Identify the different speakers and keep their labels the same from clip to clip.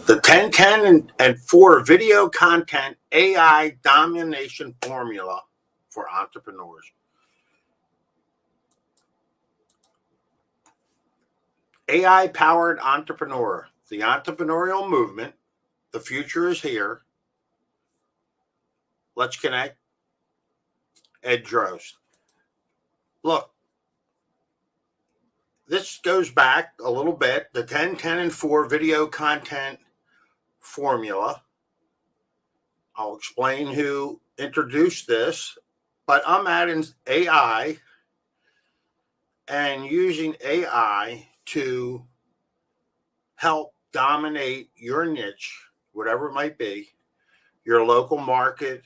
Speaker 1: The 10-10-4 video content AI domination formula for entrepreneurs. AI-powered entrepreneur, the entrepreneurial movement. The future is here. Let's connect. Ed Drost. Look, this goes back a little bit. The 10-10-4 video content formula. I'll explain who introduced this, but I'm adding AI and using AI to help dominate your niche, whatever it might be, your local market,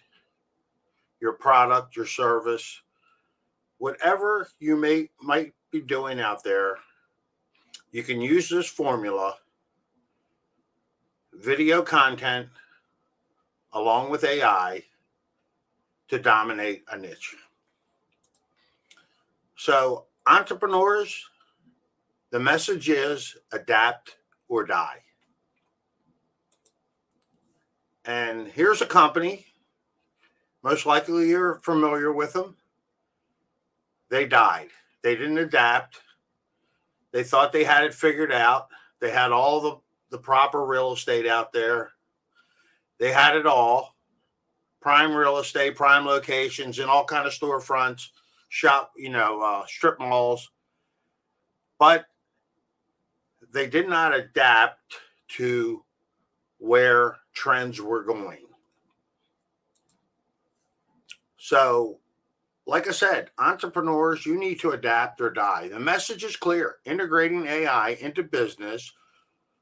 Speaker 1: your product, your service, whatever you might be doing out there. You can use this formula, video content, along with AI, to dominate a niche. So, entrepreneurs, the message is adapt or die. And here's a company, most likely you're familiar with them. They died. They didn't adapt. They thought they had it figured out. They had all the proper real estate out there. They had it all. Prime real estate, prime locations, and all kind of storefronts, strip malls. But they did not adapt to where trends were going. So, like I said, entrepreneurs, you need to adapt or die. The message is clear. Integrating AI into business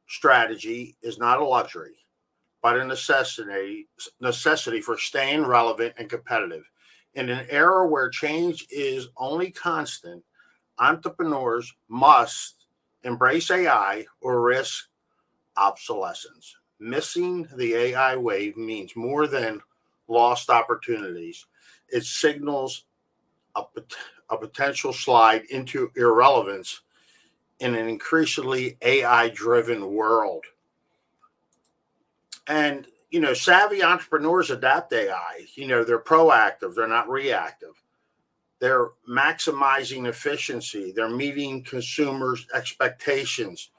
Speaker 1: strategy is not a luxury, but a necessity for staying relevant and competitive. In an era where change is only constant, entrepreneurs must embrace AI or risk obsolescence. Missing the AI wave means more than lost opportunities. It signals a potential slide into irrelevance in an increasingly AI-driven world. And, savvy entrepreneurs adapt AI. They're proactive. They're not reactive. They're maximizing efficiency. They're meeting consumers' expectations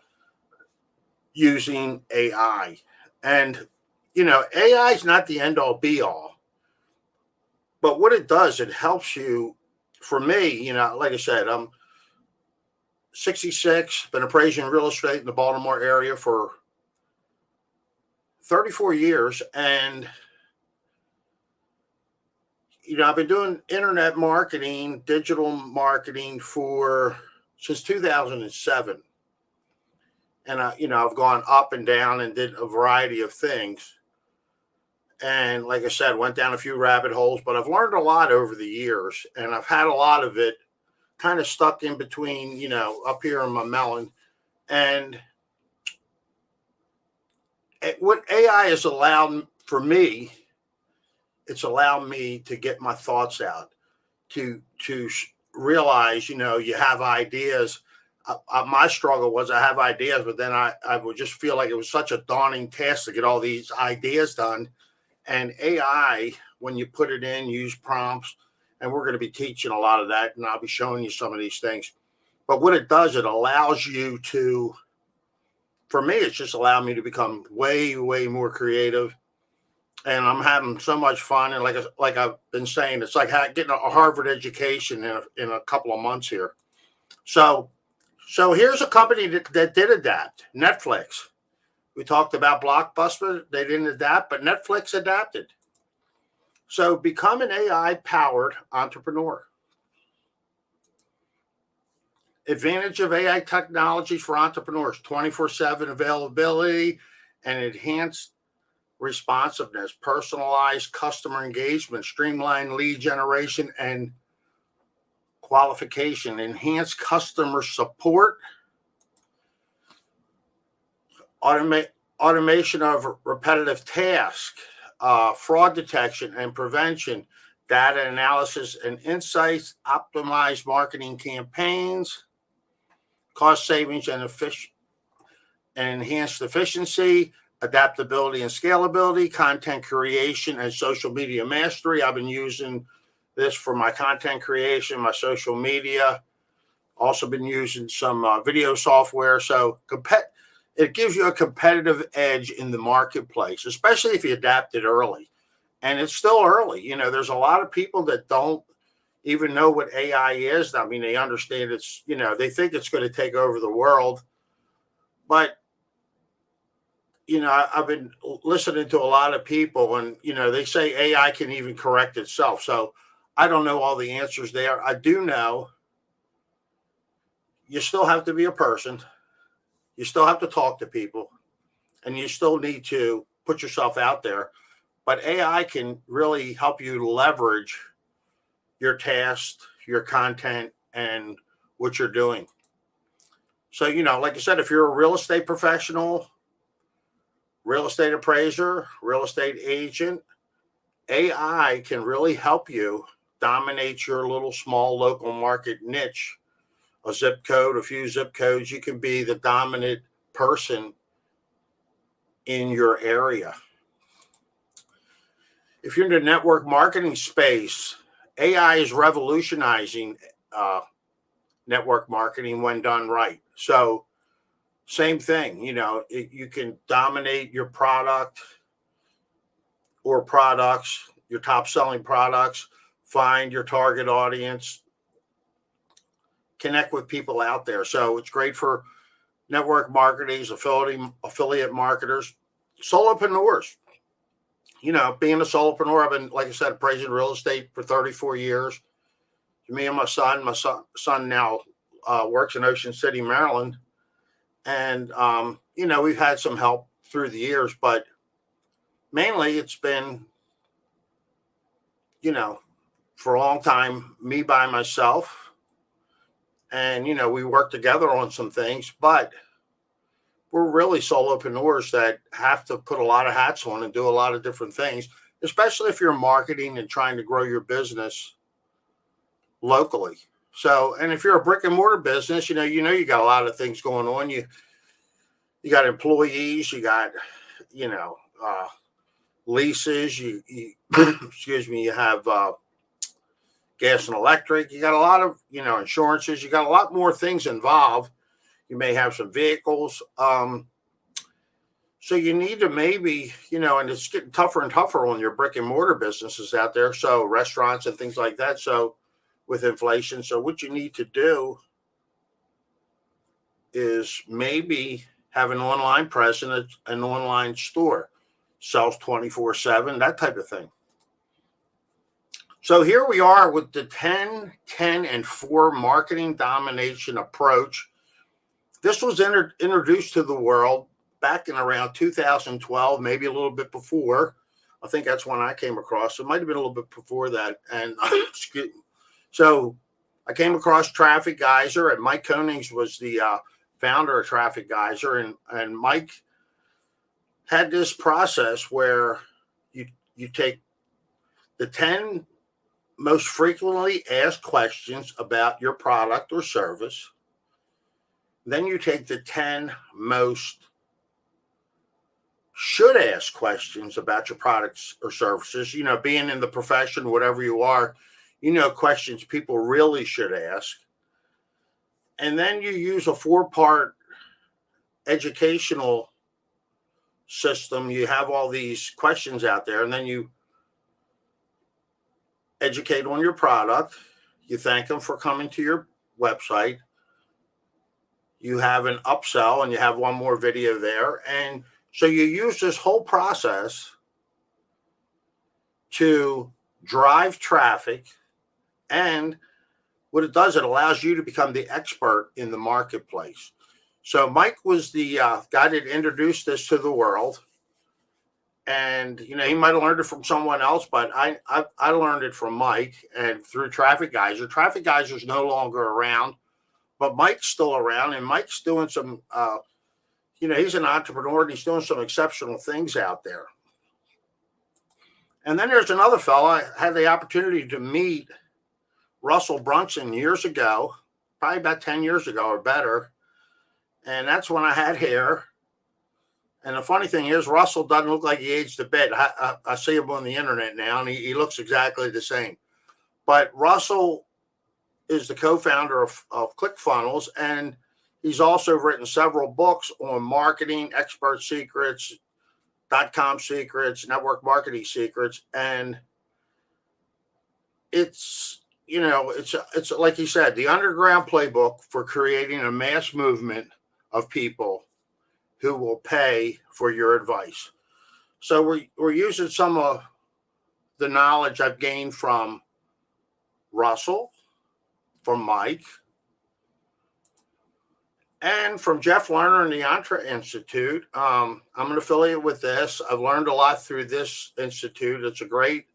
Speaker 1: using AI. And, AI is not the end-all be-all. But what it does, it helps you. For me, like I said, I'm 66, been appraising real estate in the Baltimore area for 34 years. And, I've been doing internet marketing, digital marketing since 2007. And, I've gone up and down and did a variety of things. And like I said, went down a few rabbit holes, but I've learned a lot over the years. And I've had a lot of it kind of stuck in between, up here in my melon. And what AI has allowed for me, it's allowed me to get my thoughts out, to realize, you have ideas. My struggle was I have ideas, but then I would just feel like it was such a daunting task to get all these ideas done. And AI, when you put it in, use prompts, and we're going to be teaching a lot of that, and I'll be showing you some of these things. But what it does, it allows you to, for me, it's just allowed me to become way, way more creative. And I'm having so much fun. And like I've been saying, it's like getting a Harvard education in a couple of months here. So here's a company that did adapt, Netflix. We talked about Blockbuster. They didn't adapt, but Netflix adapted. So become an AI-powered entrepreneur. Advantage of AI technologies for entrepreneurs: 24/7 availability and enhanced responsiveness, personalized customer engagement, streamlined lead generation and qualification, enhanced customer support, automation of repetitive tasks, fraud detection and prevention, data analysis and insights, optimized marketing campaigns, cost savings and enhanced efficiency, adaptability and scalability, content creation, and social media mastery. I've been using this for my content creation, my social media. Also been using some video software. So it gives you a competitive edge in the marketplace, especially if you adapt it early. And it's still early. There's a lot of people that don't even know what AI is. I mean, they understand it's, they think it's going to take over the world. But, I've been listening to a lot of people and, they say AI can even correct itself. So I don't know all the answers there. I do know you still have to be a person. You still have to talk to people and you still need to put yourself out there. But AI can really help you leverage your tasks, your content, and what you're doing. So, like I said, if you're a real estate professional, real estate appraiser, real estate agent, AI can really help you dominate your little small local market niche, a zip code, a few zip codes. You can be the dominant person in your area. If you're in the network marketing space, AI is revolutionizing network marketing when done right. So same thing, you can dominate your product or products, your top selling products, find your target audience, connect with people out there. So it's great for network marketers, affiliate marketers, solopreneurs. Being a solopreneur, I've been, like I said, appraising real estate for 34 years. Me and my son now works in Ocean City, Maryland. And, we've had some help through the years, but mainly it's been, for a long time, me by myself. And, we work together on some things, but we're really solopreneurs that have to put a lot of hats on and do a lot of different things, especially if you're marketing and trying to grow your business locally. So, and if you're a brick and mortar business, you got a lot of things going on. You got employees, you got, leases, you excuse me, you have gas and electric, you got a lot of, insurances, you got a lot more things involved. You may have some vehicles. So you need to maybe, and it's getting tougher and tougher on your brick and mortar businesses out there. So restaurants and things like that. So with inflation. So what you need to do is maybe have an online presence, an online store, sells 24/7, that type of thing. So here we are with the 10, 10, and 4 marketing domination approach. This was introduced to the world back in around 2012, maybe a little bit before. I think that's when I came across. It might have been a little bit before that. And so I came across Traffic Geyser, and Mike Konings was the founder of Traffic Geyser. And Mike had this process where you take the 10 most frequently asked questions about your product or service. Then you take the 10 most should ask questions about your products or services. Being in the profession, whatever you are, questions people really should ask. And then you use a 4-part educational system. You have all these questions out there, and then you educate on your product. You thank them for coming to your website. You have an upsell, and you have one more video there. And so you use this whole process to drive traffic. And what it does, it allows you to become the expert in the marketplace. So Mike was the guy that introduced this to the world. And, he might have learned it from someone else, but I learned it from Mike and through Traffic Geyser. Traffic Geyser is no longer around, but Mike's still around, and Mike's doing some, he's an entrepreneur, and he's doing some exceptional things out there. And then there's another fella. I had the opportunity to meet Russell Brunson years ago, probably about 10 years ago or better. And that's when I had hair. And the funny thing is, Russell doesn't look like he aged a bit. I see him on the internet now, and he looks exactly the same. But Russell is the co-founder of ClickFunnels, and he's also written several books on marketing, expert secrets, .com secrets, network marketing secrets, and it's it's like he said, the underground playbook for creating a mass movement of people who will pay for your advice. So we're using some of the knowledge I've gained from Russell, from Mike, and from Jeff Lerner and the Entre Institute. I'm an affiliate with this. I've learned a lot through this institute. It's a great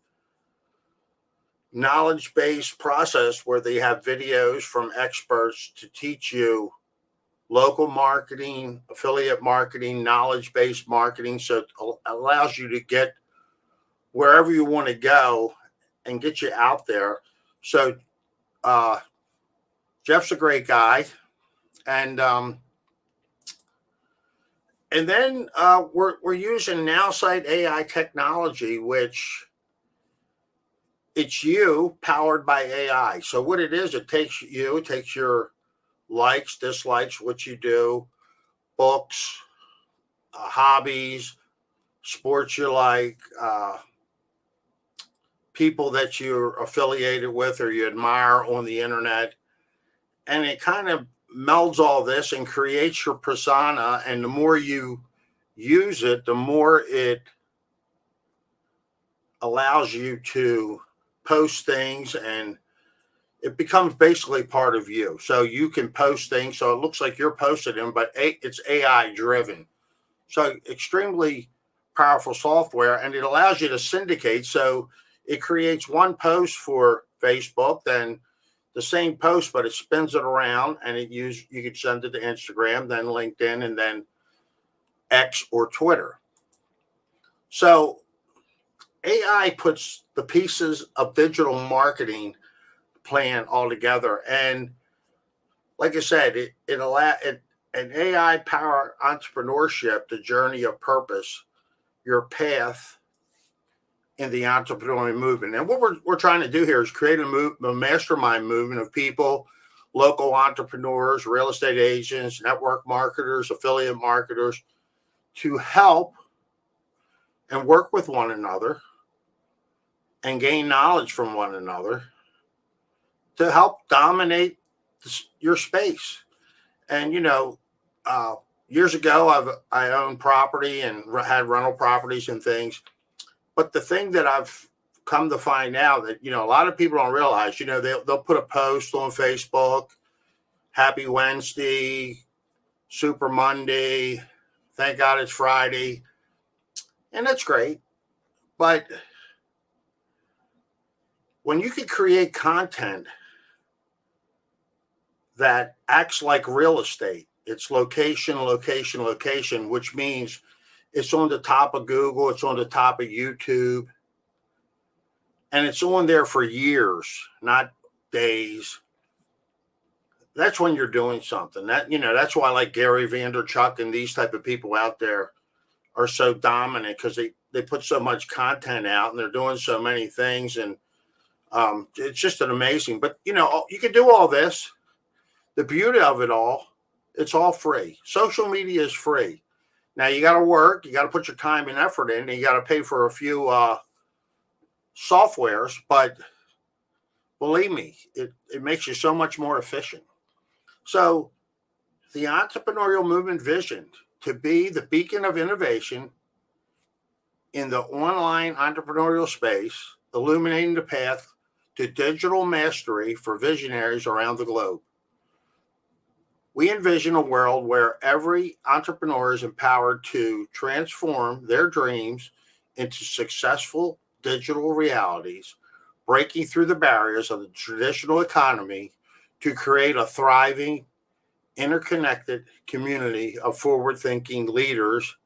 Speaker 1: knowledge-based process where they have videos from experts to teach you local marketing, affiliate marketing, knowledge-based marketing. So it allows you to get wherever you want to go and get you out there. So Jeff's a great guy. And then we're using NowSite AI technology, which it's you powered by AI. So what it is, it takes your likes, dislikes, what you do, books, hobbies, sports you like, people that you're affiliated with or you admire on the internet. And it kind of melds all this and creates your persona. And the more you use it, the more it allows you to post things, and it becomes basically part of you. So you can post things. So it looks like you're posting them, but it's AI driven. So extremely powerful software, and it allows you to syndicate. So it creates one post for Facebook, then the same post, but it spins it around, and you could send it to Instagram, then LinkedIn, and then X or Twitter. So AI puts the pieces of digital marketing plan all together. And like I said, an AI powered entrepreneurship, the journey of purpose, your path in the entrepreneurial movement. And what we're trying to do here is create a mastermind movement of people, local entrepreneurs, real estate agents, network marketers, affiliate marketers, to help and work with one another and gain knowledge from one another to help dominate your space. And, years ago, I owned property and had rental properties and things. But the thing that I've come to find out that, a lot of people don't realize, they'll put a post on Facebook, Happy Wednesday, Super Monday, thank God it's Friday. And that's great. But when you can create content that acts like real estate, it's location, location, location, which means it's on the top of Google, it's on the top of YouTube, and it's on there for years, not days. That's when you're doing something. That's why like Gary Vaynerchuk and these type of people out there are so dominant, because they put so much content out and they're doing so many things, and it's just an amazing. But you can do all this. The beauty of it all, it's all free. Social media is free. Now you got to work, you got to put your time and effort in, and you got to pay for a few softwares, but believe me, it makes you so much more efficient. So the entrepreneurial movement vision to be the beacon of innovation in the online entrepreneurial space, illuminating the path to digital mastery for visionaries around the globe. We envision a world where every entrepreneur is empowered to transform their dreams into successful digital realities, breaking through the barriers of the traditional economy to create a thriving, interconnected community of forward-thinking leaders.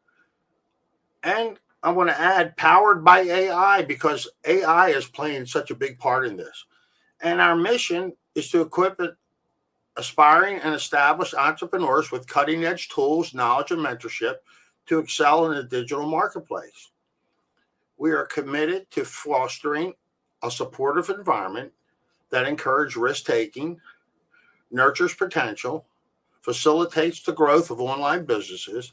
Speaker 1: And I want to add, powered by AI, because AI is playing such a big part in this. And our mission is to equip aspiring and established entrepreneurs with cutting-edge tools, knowledge, and mentorship to excel in the digital marketplace. We are committed to fostering a supportive environment that encourages risk-taking, nurtures potential, facilitates the growth of online businesses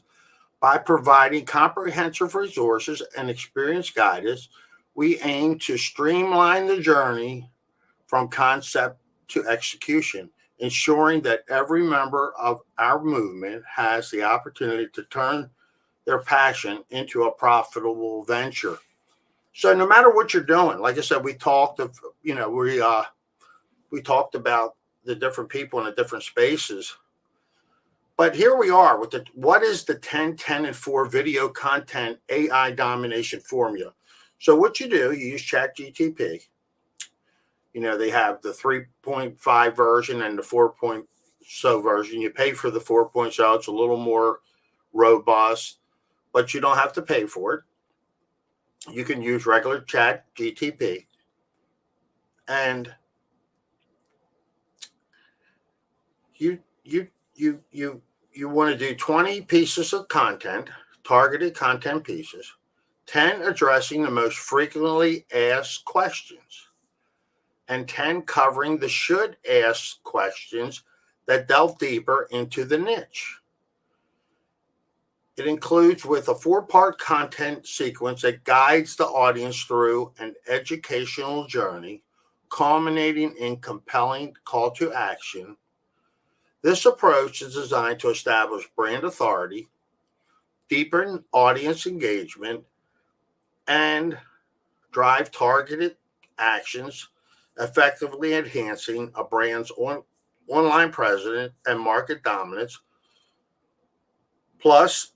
Speaker 1: by providing comprehensive resources and experienced guidance. We aim to streamline the journey from concept to execution, ensuring that every member of our movement has the opportunity to turn their passion into a profitable venture. So no matter what you're doing, like I said, we talked about the different people in the different spaces. But here we are with what is the 10, 10, and 4 video content AI domination formula? So what you do, you use ChatGPT. They have the 3.5 version and the 4.0 version. You pay for the 4.0. It's a little more robust, but you don't have to pay for it. You can use regular ChatGPT, and you want to do 20 pieces of content, targeted content pieces, 10 addressing the most frequently asked questions, and 10 covering the should ask questions that delve deeper into the niche. It includes with a 4-part content sequence that guides the audience through an educational journey, culminating in compelling call to action. This approach is designed to establish brand authority, deepen audience engagement, and drive targeted actions, effectively enhancing a brand's online presence and market dominance, plus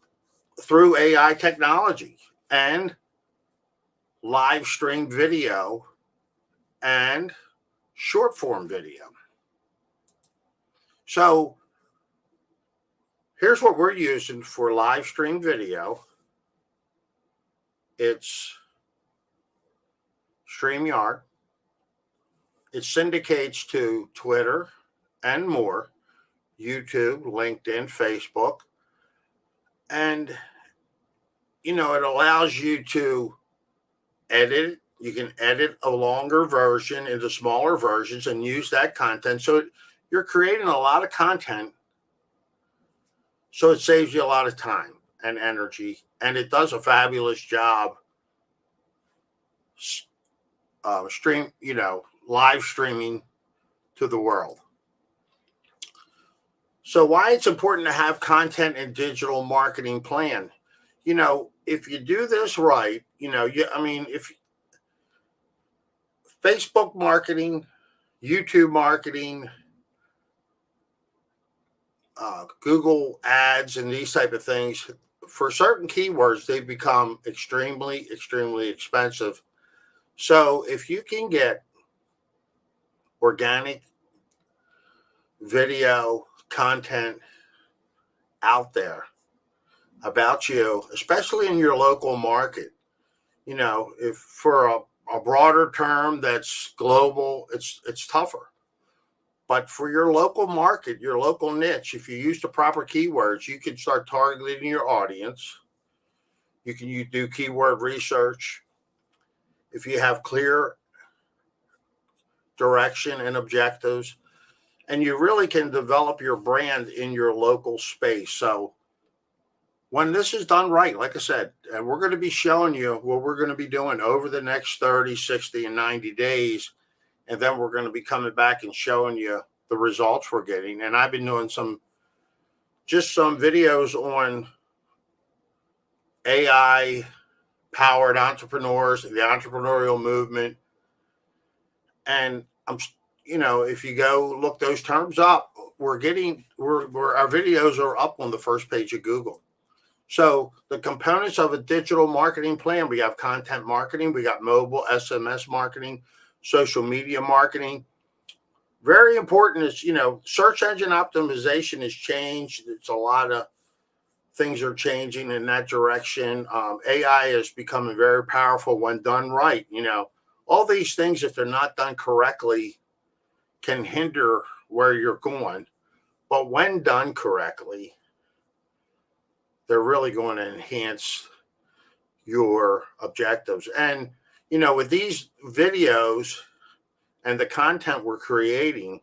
Speaker 1: through AI technology and live stream video and short form video. So here's what we're using for live stream video. It's StreamYard. It syndicates to Twitter and more, YouTube, LinkedIn, Facebook. And, it allows you to edit. You can edit a longer version into smaller versions and use that content. So you're creating a lot of content. So it saves you a lot of time and energy. And it does a fabulous job live streaming to the world. So why it's important to have content and digital marketing plan. If you do this right, if Facebook marketing, YouTube marketing, Google ads, and these type of things, for certain keywords, they become extremely, extremely expensive. So if you can get organic video content out there about you, especially in your local market, if for a broader term that's global, it's tougher. But for your local market, your local niche, if you use the proper keywords, you can start targeting your audience. You do keyword research. If you have clear direction and objectives, and you really can develop your brand in your local space. So when this is done right, like I said, and we're going to be showing you what we're going to be doing over the next 30, 60, and 90 days. And then we're going to be coming back and showing you the results we're getting. And I've been doing some videos on AI powered entrepreneurs, the entrepreneurial movement. And if you go look those terms up, our videos are up on the first page of Google. So the components of a digital marketing plan, we have content marketing, we got mobile SMS marketing, social media marketing. Very important is, search engine optimization has changed. It's a lot of things are changing in that direction. AI is becoming very powerful when done right. All these things, if they're not done correctly, can hinder where you're going. But when done correctly, they're really going to enhance your objectives. And, you know, with these videos and the content we're creating,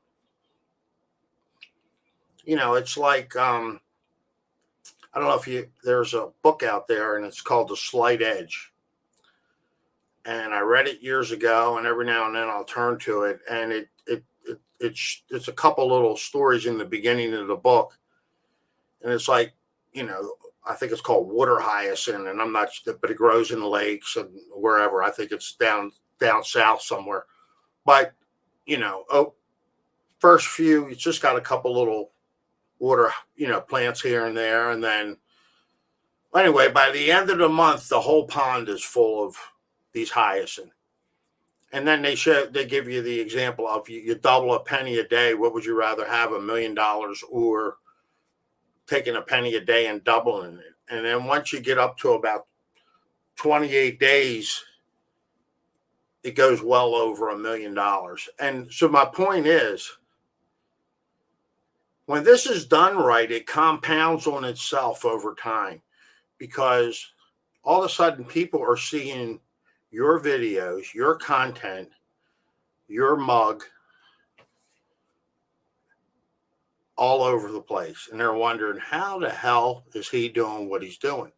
Speaker 1: you know, it's like, I don't know if there's a book out there and it's called The Slight Edge. And I read it years ago, and every now and then I'll turn to it. And it's a couple little stories in the beginning of the book. And it's like, you know, I think it's called water hyacinth, and I'm not, but it grows in the lakes and wherever. I think it's down south somewhere. But, you know, first few, it's just got a couple little water, you know, plants here and there. And then anyway, by the end of the month, the whole pond is full of these hyacinth. And then they give you the example of you double a penny a day. What would you rather have, $1 million or taking a penny a day and doubling it? And then once you get up to about 28 days, it goes well over $1 million. And so my point is, when this is done right, it compounds on itself over time, because all of a sudden people are seeing your videos, your content, your mug all over the place. And they're wondering, how the hell is he doing what he's doing?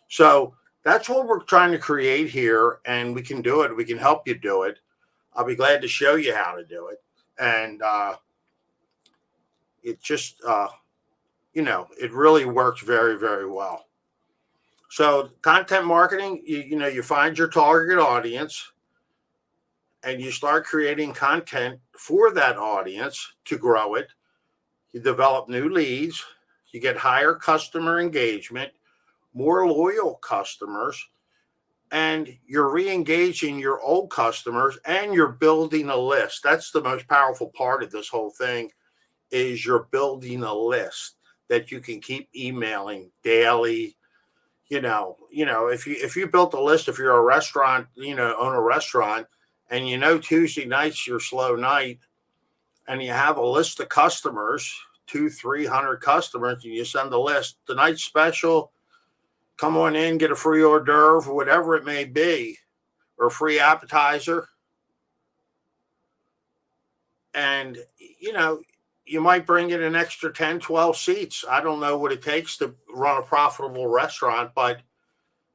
Speaker 1: So that's what we're trying to create here. And we can do it. We can help you do it. I'll be glad to show you how to do it. And it just, you know, it really works very, very well. So content marketing, you know, you find your target audience and you start creating content for that audience to grow it. You develop new leads, you get higher customer engagement, more loyal customers, and you're re-engaging your old customers, and you're building a list. That's the most powerful part of this whole thing, is you're building a list that you can keep emailing daily. You know, if you built a list, if you're a restaurant, you know, own a restaurant, and you know Tuesday night's your slow night, and you have a list of customers, 200-300 customers, and you send a list, tonight's special, come on in, get a free hors d'oeuvre, whatever it may be, or a free appetizer. And, you know, you might bring in an extra 10, 12 seats. I don't know what it takes to run a profitable restaurant, but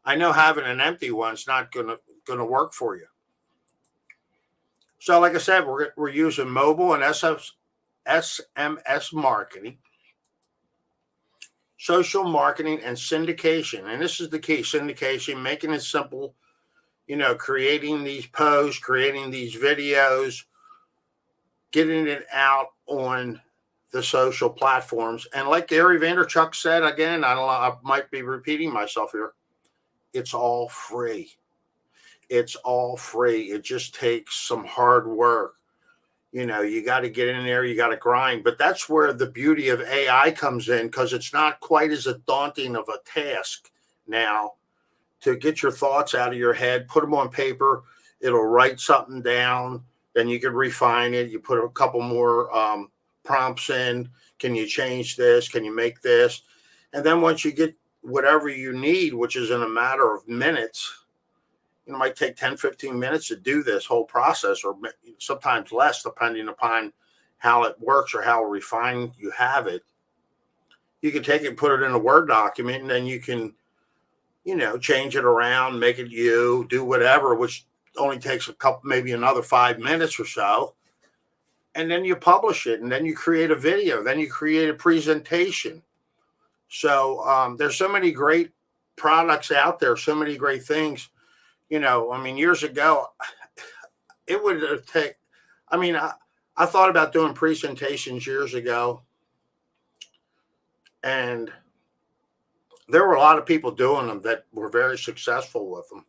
Speaker 1: I know having an empty one's not going to work for you. So like I said, we're using mobile and SMS marketing, social marketing, and syndication. And this is the key: syndication, making it simple, you know, creating these posts, creating these videos, getting it out on the social platforms. And like Gary Vaynerchuk said, again, I don't know, I might be repeating myself here, it's all free. It's all free. It just takes some hard work. You know, you got to get in there, you got to grind. But that's where the beauty of AI comes in, because it's not quite as daunting of a task now to get your thoughts out of your head, put them on paper. It'll write something down. Then you can refine it. You put a couple more prompts in. Can you change this? Can you make this? And then once you get whatever you need, which is in a matter of minutes, it might take 10, 15 minutes to do this whole process, or sometimes less, depending upon how it works or how refined you have it. You can take it and put it in a Word document, and then you can, you know, change it around, make it you, do whatever, which only takes a couple, maybe another 5 minutes or so. And then you publish it, and then you create a video, then you create a presentation. So there's so many great products out there, so many great things. You know, I mean, years ago, it would take, I mean, I thought about doing presentations years ago, and there were a lot of people doing them that were very successful with them.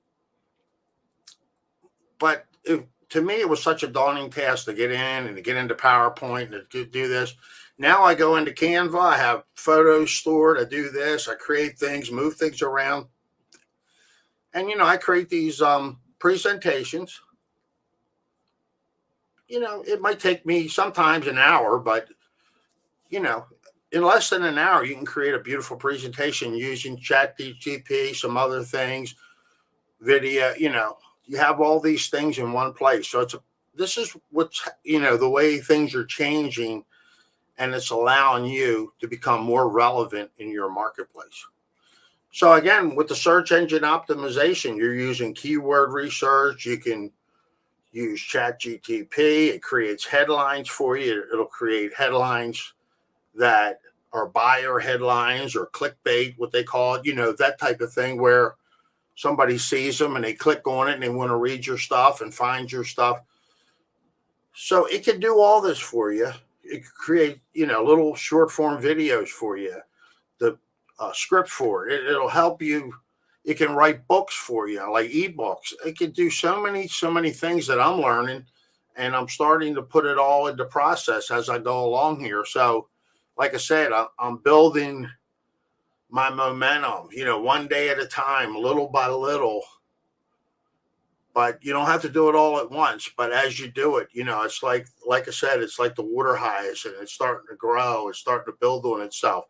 Speaker 1: But to me, it was such a daunting task to get in and to get into PowerPoint and to do this. Now I go into Canva, I have photos stored, I do this, I create things, move things around. And, you know, I create these presentations. You know, it might take me sometimes an hour, but, you know, in less than an hour, you can create a beautiful presentation using ChatGPT, some other things, video. You have all these things in one place. So this is what's, the way things are changing, and it's allowing you to become more relevant in your marketplace. So again, with the search engine optimization, you're using keyword research. You can use ChatGPT. It creates headlines for you. It'll create headlines that are buyer headlines or clickbait, what they call it, that type of thing, where somebody sees them and they click on it and they want to read your stuff and find your stuff. So it can do all this for you. It can create, little short form videos for you, the script for it. It'll help you. It can write books for you, like ebooks. It can do so many things that I'm learning, and I'm starting to put it all into process as I go along here. So, like I said, I'm building my momentum, one day at a time, little by little. But you don't have to do it all at once. But as you do it, it's like I said, it's like the water hyacinth, and it's starting to grow. It's starting to build on itself.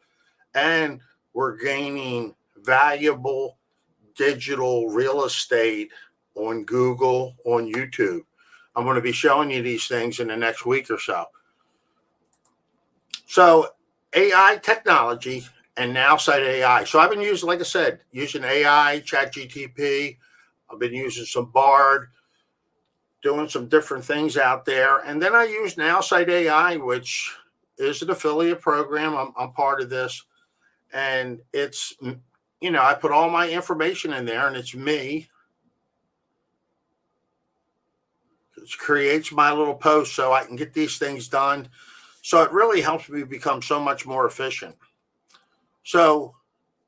Speaker 1: And we're gaining valuable digital real estate on Google, on YouTube. I'm going to be showing you these things in the next week or so. So AI technology and now site AI. So I've been using, like I said, using AI, ChatGPT. I've been using some Bard, doing some different things out there. And then I use Now Site AI, which is an affiliate program. I'm part of this. And it's, I put all my information in there, and it's me. It creates my little post so I can get these things done. So it really helps me become so much more efficient. So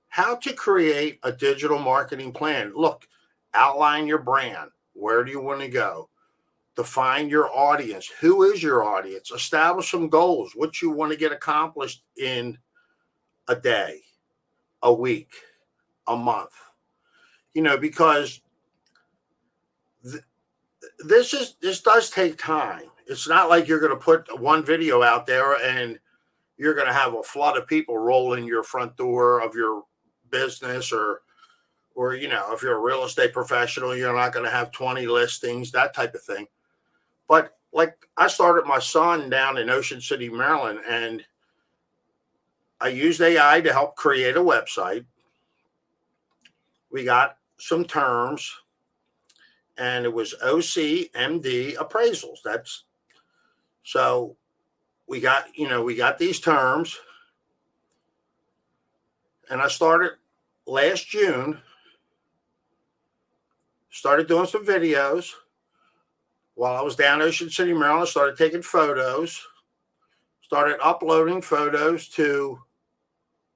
Speaker 1: how to create a digital marketing plan. Look, outline your brand. Where do you want to go? Define your audience. Who is your audience? Establish some goals. What you want to get accomplished in a day, a week, a month. Because this does take time. It's not like you're going to put one video out there and you're going to have a flood of people roll in your front door of your business, or if you're a real estate professional, you're not going to have 20 listings, that type of thing. But like, I started my son down in Ocean City, Maryland, and I used AI to help create a website. We got some terms, and it was OCMD appraisals. So we got these terms, and I started last June, started doing some videos while I was down Ocean City, Maryland. Started taking photos, started uploading photos to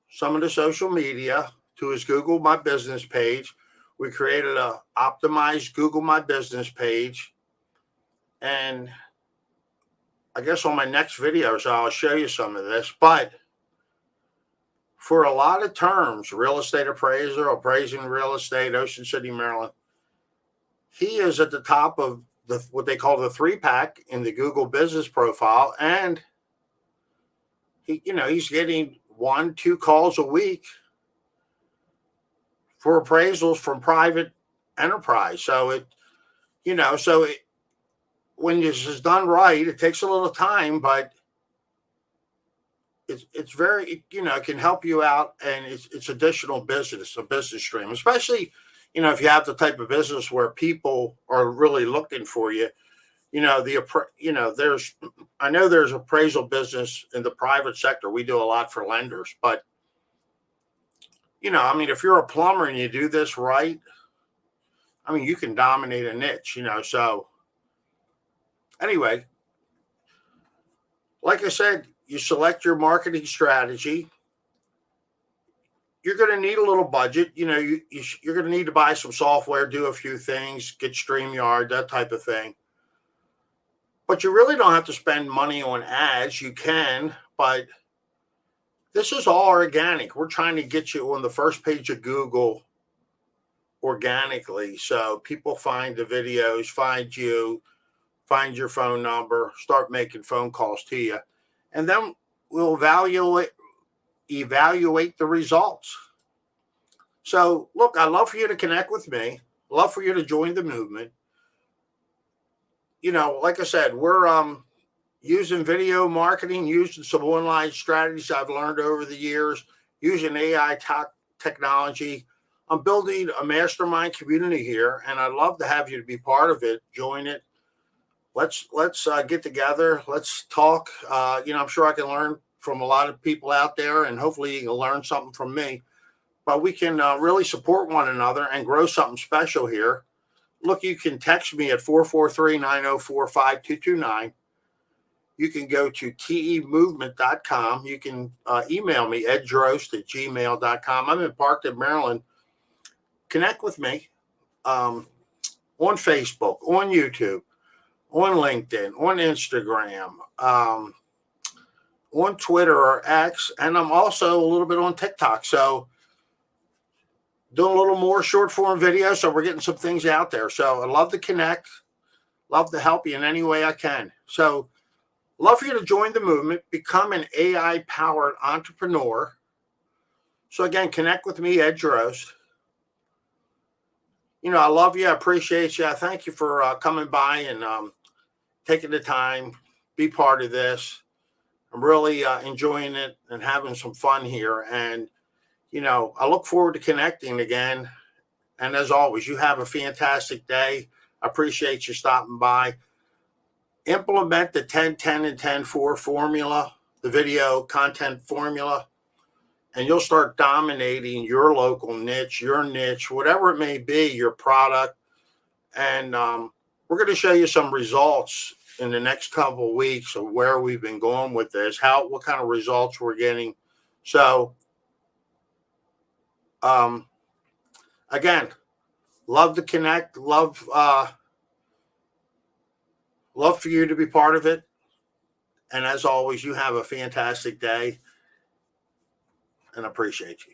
Speaker 1: some of the social media, to his Google My Business page. We created a optimized Google My Business page. And I guess on my next video, so I'll show you some of this. But for a lot of terms, real estate appraiser, appraising real estate, Ocean City, Maryland, he is at the top of what they call the 3-pack in the Google business profile. And he's getting 1-2 calls a week for appraisals from private enterprise. So when this is done right, it takes a little time, but it's very, it can help you out, and it's additional business, a business stream, especially, if you have the type of business where people are really looking for you. I know there's appraisal business in the private sector. We do a lot for lenders, but if you're a plumber and you do this right, you can dominate a niche, so anyway, like I said, you select your marketing strategy. You're going to need a little budget. You're going to need to buy some software, do a few things, get StreamYard, that type of thing. But you really don't have to spend money on ads. You can, but this is all organic. We're trying to get you on the first page of Google organically. So people find the videos, find you, find your phone number, start making phone calls to you. And then we'll evaluate the results. So look, I'd love for you to connect with me. Love for you to join the movement. Like I said, we're using video marketing, using some online strategies I've learned over the years, using AI technology. I'm building a mastermind community here, and I'd love to have you to be part of it. Join it. Let's get together. Let's talk. I'm sure I can learn from a lot of people out there, and hopefully you can learn something from me. But we can really support one another and grow something special here. Look, you can text me at 443-904-5229. You can go to temovement.com. You can email me, eddrost@gmail.com. I'm in Parkton, Maryland. Connect with me on Facebook, on YouTube, on LinkedIn, on Instagram, on Twitter or X, and I'm also a little bit on TikTok. So doing a little more short form video. So we're getting some things out there. So I'd love to connect, love to help you in any way I can. So love for you to join the movement, become an AI powered entrepreneur. So again, connect with me, Ed Drost. I love you. I appreciate you. I thank you for coming by and taking the time, be part of this. I'm really enjoying it and having some fun here. And, I look forward to connecting again. And as always, you have a fantastic day. I appreciate you stopping by. Implement the 10-10-and-10-4 formula, the video content formula, and you'll start dominating your local niche, your niche, whatever it may be, your product. And we're going to show you some results in the next couple of weeks of where we've been going with this, what kind of results we're getting. So, again, love to connect, love for you to be part of it. And as always, you have a fantastic day and appreciate you.